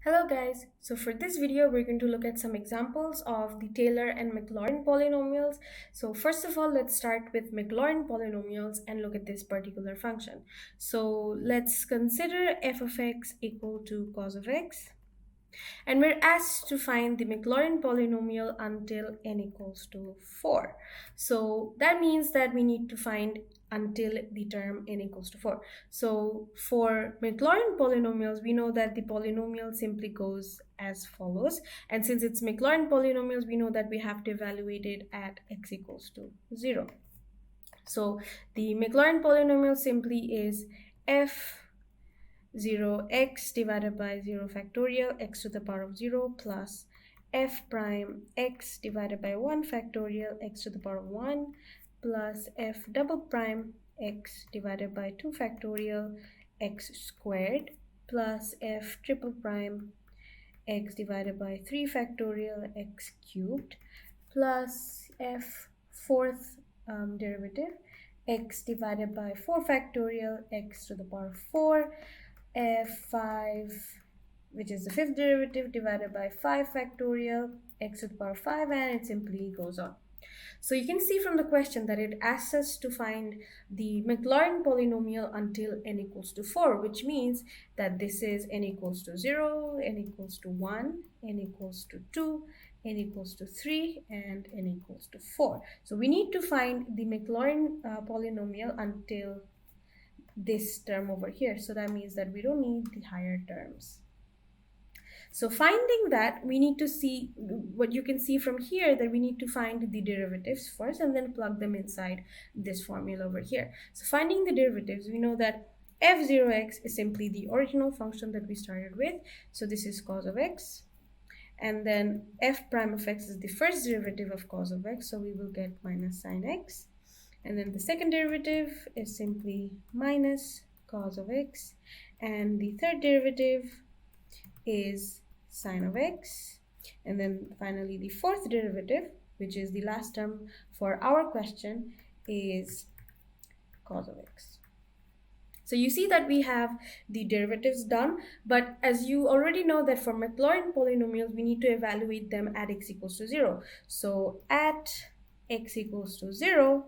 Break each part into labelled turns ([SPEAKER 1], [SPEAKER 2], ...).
[SPEAKER 1] Hello guys, so for this video we're going to look at some examples of the Taylor and Maclaurin polynomials. So first of all, let's start with Maclaurin polynomials and look at this particular function. So let's consider f of x equal to cos of x. And we're asked to find the Maclaurin polynomial until n equals to 4. So that means that we need to find until the term n equals to 4. So for Maclaurin polynomials, we know that the polynomial simply goes as follows. And since it's Maclaurin polynomials, we know that we have to evaluate it at x equals to 0. So the Maclaurin polynomial simply is f 0x divided by 0 factorial x to the power of 0 plus f prime x divided by 1 factorial x to the power of 1 plus f double prime x divided by 2 factorial x squared plus f triple prime x divided by 3 factorial x cubed plus f fourth derivative x divided by 4 factorial x to the power of 4 f5, which is the fifth derivative, divided by 5 factorial x to the power 5, and it simply goes on. So you can see from the question that it asks us to find the Maclaurin polynomial until n equals to 4, which means that this is n equals to 0, n equals to 1, n equals to 2, n equals to 3, and n equals to 4. So we need to find the Maclaurin polynomial until this term over here. So that means that we don't need the higher terms. So finding that, we need to see what you can see from here, that we need to find the derivatives first and then plug them inside this formula over here. So finding the derivatives, we know that f0x is simply the original function that we started with. So this is cos of x. And then f prime of x is the first derivative of cos of x. So we will get minus sine x. And then the second derivative is simply minus cos of x. And the third derivative is sine of x. And then finally the fourth derivative, which is the last term for our question, is cos of x. So you see that we have the derivatives done, but as you already know that for Maclaurin polynomials, we need to evaluate them at x equals to 0. So at x equals to 0,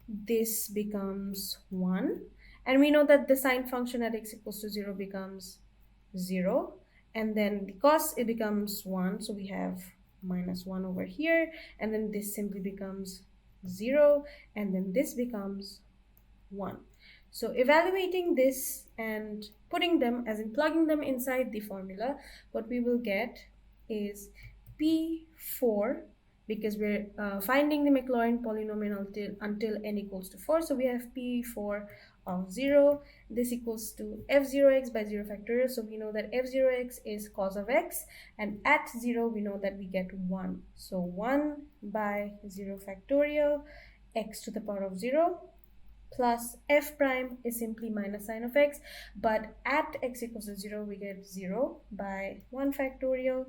[SPEAKER 1] this becomes 1, and we know that the sine function at x equals to 0 becomes 0, and then the cos, it becomes 1, so we have minus 1 over here, and then this simply becomes 0, and then this becomes 1. So evaluating this and putting them, as in plugging them inside the formula, what we will get is p4, because we're finding the Maclaurin polynomial until n equals to 4. So we have p4 of 0. This equals to f0x by 0 factorial. So we know that f0x is cos of x, and at 0 we know that we get 1. So 1 by 0 factorial x to the power of 0 plus f prime is simply minus sine of x, but at x equals to 0 we get 0 by 1 factorial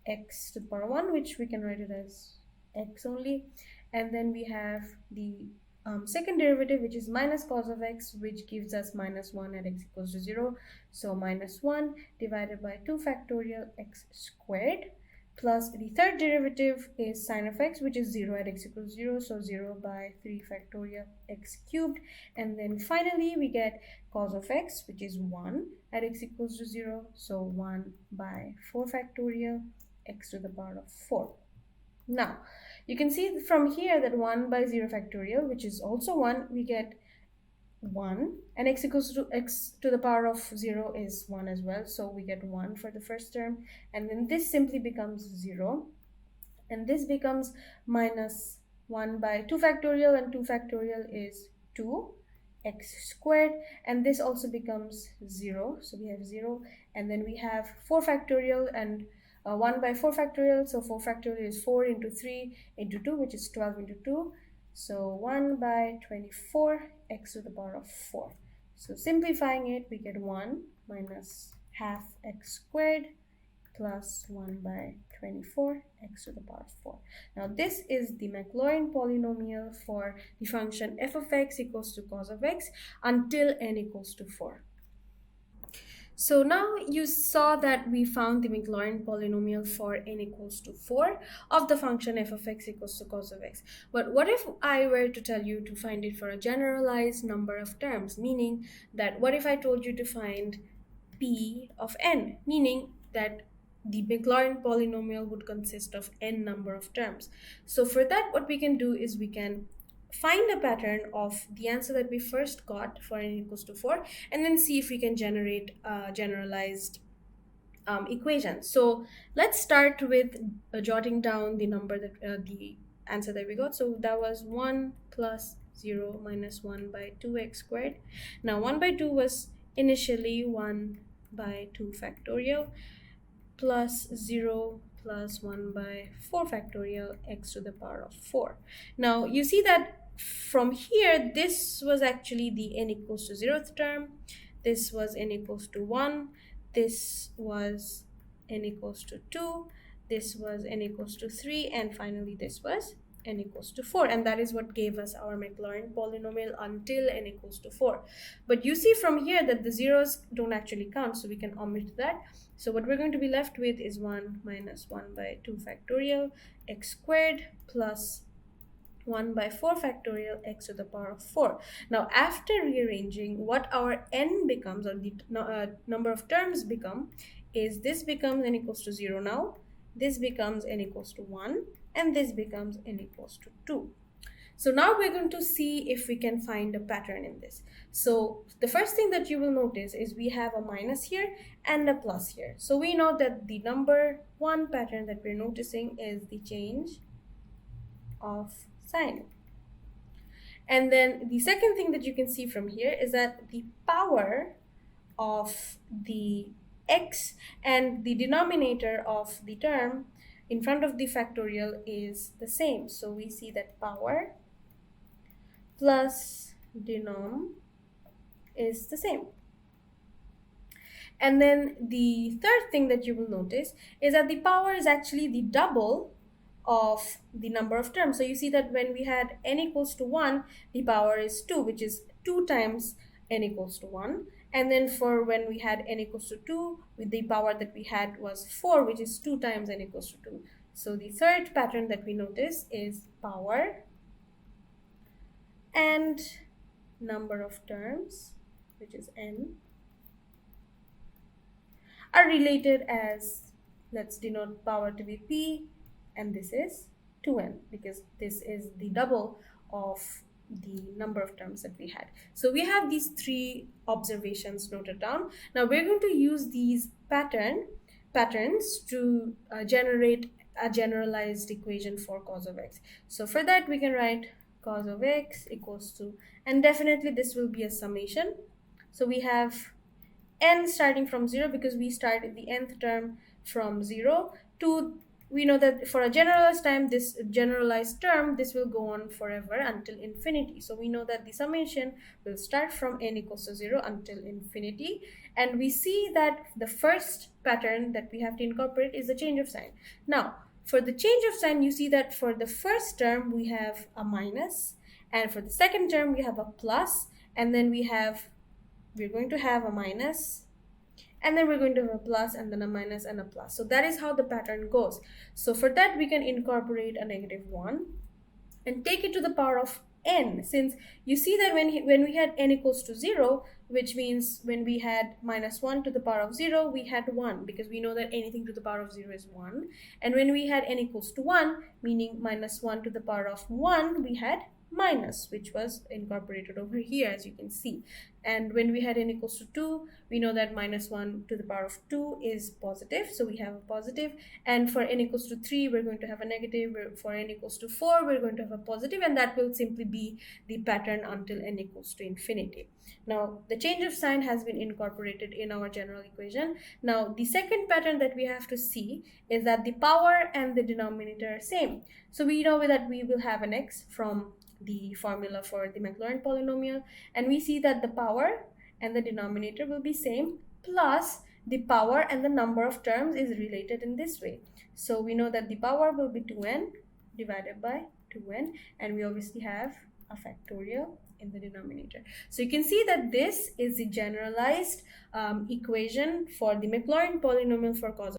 [SPEAKER 1] x to the power 1, which we can write it as x only. And then we have the second derivative, which is minus cos of x, which gives us minus 1 at x equals to 0. So minus 1 divided by 2 factorial x squared, plus the third derivative is sine of x, which is 0 at x equals 0, so 0 by 3 factorial x cubed. And then finally we get cos of x, which is 1 at x equals to 0, so 1 by 4 factorial x to the power of 4. Now, you can see from here that 1 by 0 factorial, which is also 1, we get 1, and x equals to x to the power of 0 is 1 as well, so we get 1 for the first term, and then this simply becomes 0, and this becomes minus 1 by 2 factorial, and 2 factorial is 2 x squared, and this also becomes 0, so we have 0, and then we have 4 factorial and 1 by 4 factorial, so 4 factorial is 4 into 3 into 2, which is 12 into 2, so 1 by 24 x to the power of 4. So simplifying it, we get 1 minus half x squared plus 1 by 24 x to the power of 4. Now this is the Maclaurin polynomial for the function f of x equals to cos of x until n equals to 4. So now you saw that we found the Maclaurin polynomial for n equals to 4 of the function f of x equals to cos of x. But what if I were to tell you to find it for a generalized number of terms, meaning that what if I told you to find p of n, meaning that the Maclaurin polynomial would consist of n number of terms. So for that, what we can do is we can find a pattern of the answer that we first got for n equals to 4 and then see if we can generate a generalized equation. So let's start with jotting down the number that the answer that we got. So that was 1 plus 0 minus 1 by 2x squared. Now 1 by 2 was initially 1 by 2 factorial plus 0 plus 1 by 4 factorial x to the power of 4. Now you see that from here this was actually the n equals to 0th term, this was n equals to 1, this was n equals to 2, this was n equals to 3, and finally this was n equals to 4, and that is what gave us our Maclaurin polynomial until n equals to 4. But you see from here that the zeros don't actually count, so we can omit that. So what we're going to be left with is 1 minus 1 by 2 factorial x squared plus 1 by 4 factorial x to the power of 4. Now after rearranging, what our n becomes, or the number of terms become, is this becomes n equals to 0 now, this becomes n equals to 1, and this becomes n equals to 2. So now we're going to see if we can find a pattern in this. So the first thing that you will notice is we have a minus here and a plus here. So we know that the number one pattern that we're noticing is the change of sign. And then the second thing that you can see from here is that the power of the x and the denominator of the term in front of the factorial is the same. So we see that power plus denom is the same. And then the third thing that you will notice is that the power is actually the double of the number of terms. So you see that when we had n equals to 1, the power is 2, which is 2 times n equals to 1. And then for when we had n equals to 2, with the power that we had was 4, which is 2 times n equals to 2. So the third pattern that we notice is power and number of terms, which is n, are related as, let's denote power to be p, and this is 2n, because this is the double of the number of terms that we had. So we have these three observations noted down. Now we're going to use these patterns to generate a generalized equation for cos of x. So for that we can write cos of x equals to, and definitely this will be a summation. So we have n starting from 0 because we started the nth term from 0 to, we know that for a generalized time, this generalized term, this will go on forever until infinity. So we know that the summation will start from n equals to 0 until infinity. And we see that the first pattern that we have to incorporate is the change of sign. Now, for the change of sign, you see that for the first term, we have a minus. And for the second term, we have a plus. And then we're going to have a minus, and then we're going to have a plus, and then a minus and a plus. So that is how the pattern goes. So for that, we can incorporate a -1 and take it to the power of n, since you see that when we had n equals to 0, which means when we had -1 to the power of 0, we had 1, because we know that anything to the power of 0 is 1. And when we had n equals to 1, meaning -1 to the power of 1, we had minus, which was incorporated over here, as you can see. And when we had n equals to 2, we know that -1 to the power of 2 is positive, so we have a positive. And for n equals to 3, we're going to have a negative. For n equals to 4, we're going to have a positive, and that will simply be the pattern until n equals to infinity. Now, the change of sign has been incorporated in our general equation. Now, the second pattern that we have to see is that the power and the denominator are same. So we know that we will have an x from the formula for the Maclaurin polynomial, and we see that the power and the denominator will be same, plus the power and the number of terms is related in this way. So we know that the power will be 2n divided by 2n, and we obviously have a factorial in the denominator. So you can see that this is the generalized equation for the Maclaurin polynomial for cos.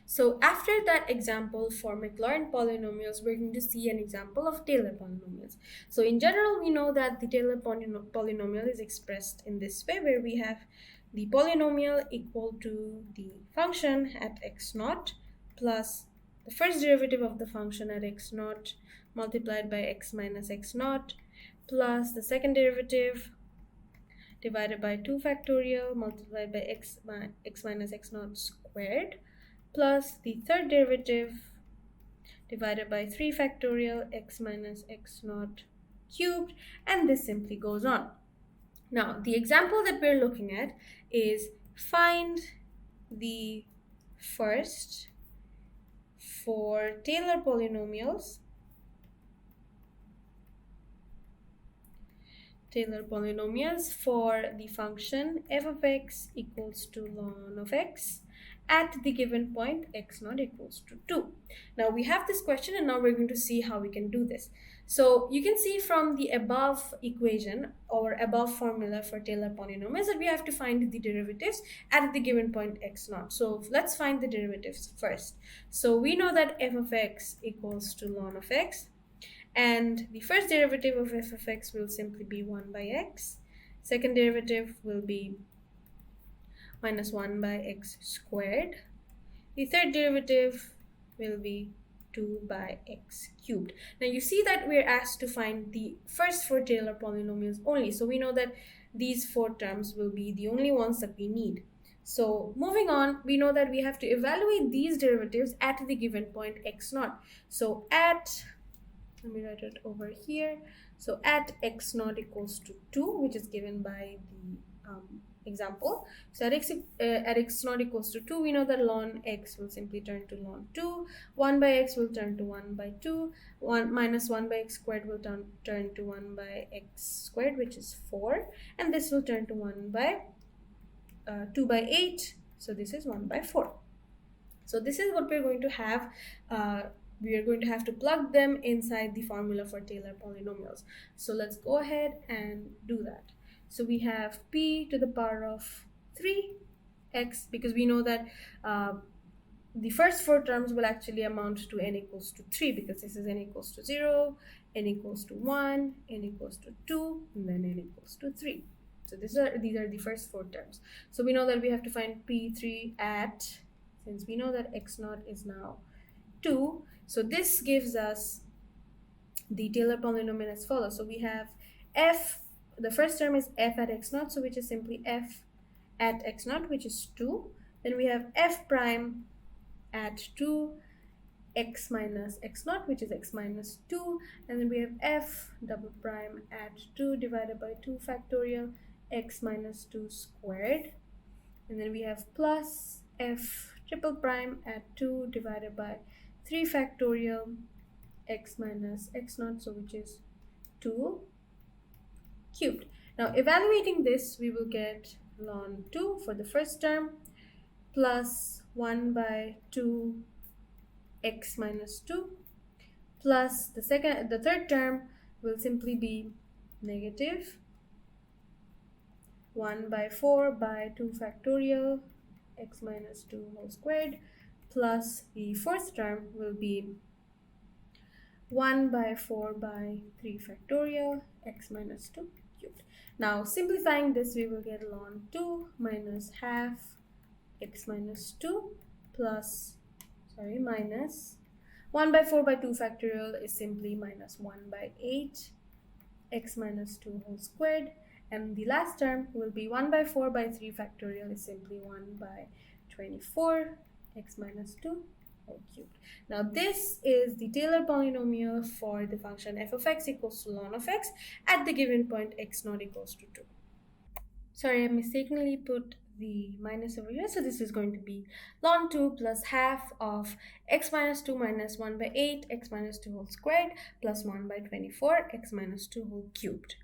[SPEAKER 1] So after that example for Maclaurin polynomials, we're going to see an example of Taylor polynomials. So in general, we know that the Taylor polynomial is expressed in this way, where we have the polynomial equal to the function at x naught plus the first derivative of the function at x naught multiplied by x minus x naught plus the second derivative divided by 2 factorial multiplied by x minus x naught squared plus the third derivative divided by 3 factorial x minus x naught cubed, and this simply goes on. Now, the example that we're looking at is find the first for Taylor polynomials. Taylor polynomials for the function f of x equals to ln of x at the given point x naught equals to 2. Now we have this question, and now we're going to see how we can do this. So you can see from the above equation or above formula for Taylor polynomials that we have to find the derivatives at the given point x naught. So let's find the derivatives first. So we know that f of x equals to ln of x, and the first derivative of f of x will simply be 1 by x. Second derivative will be minus 1 by x squared. The third derivative will be 2 by x cubed. Now you see that we're asked to find the first four Taylor polynomials only. So we know that these four terms will be the only ones that we need. So moving on, we know that we have to evaluate these derivatives at the given point x naught. So let me write it over here. So at x naught equals to 2, which is given by the example. So at x naught equals to 2, we know that ln x will simply turn to ln 2, 1 by x will turn to 1 by 2, 1 minus 1 by x squared will turn to 1 by x squared, which is 4, and this will turn to 1 by 2 by 8, so this is 1 by 4. So this is what we're going to have. We are going to have to plug them inside the formula for Taylor polynomials. So let's go ahead and do that. So we have p to the power of 3x, because we know that the first four terms will actually amount to n equals to 3, because this is n equals to 0, n equals to 1, n equals to 2, and then n equals to 3. So these are the first four terms. So we know that we have to find p3 at, since we know that x naught is now 2, so this gives us the Taylor polynomial as follows. So we have f, the first term is f at x naught, so which is simply f at x naught, which is 2. Then we have f prime at 2 x minus x naught, which is x minus 2. And then we have f double prime at 2 divided by 2 factorial x minus 2 squared. And then we have plus f triple prime at 2 divided by 3 factorial x minus x naught, so which is 2 cubed. Now evaluating this, we will get ln 2 for the first term plus 1 by 2 x minus 2 plus the third term will simply be negative 1 by 4 by 2 factorial x minus 2 whole squared plus the fourth term will be 1 by 4 by 3 factorial x minus 2 cubed. Now simplifying this, we will get ln 2 minus half x minus 2 minus 1 by 4 by 2 factorial is simply minus 1 by 8 x minus 2 whole squared, and the last term will be 1 by 4 by 3 factorial is simply 1 by 24 x minus 2 whole cubed. Now this is the Taylor polynomial for the function f of x equals to ln of x at the given point x naught equals to 2. Sorry, I mistakenly put the minus over here, so this is going to be ln 2 plus half of x minus 2 minus 1 by 8 x minus 2 whole squared plus 1 by 24 x minus 2 whole cubed.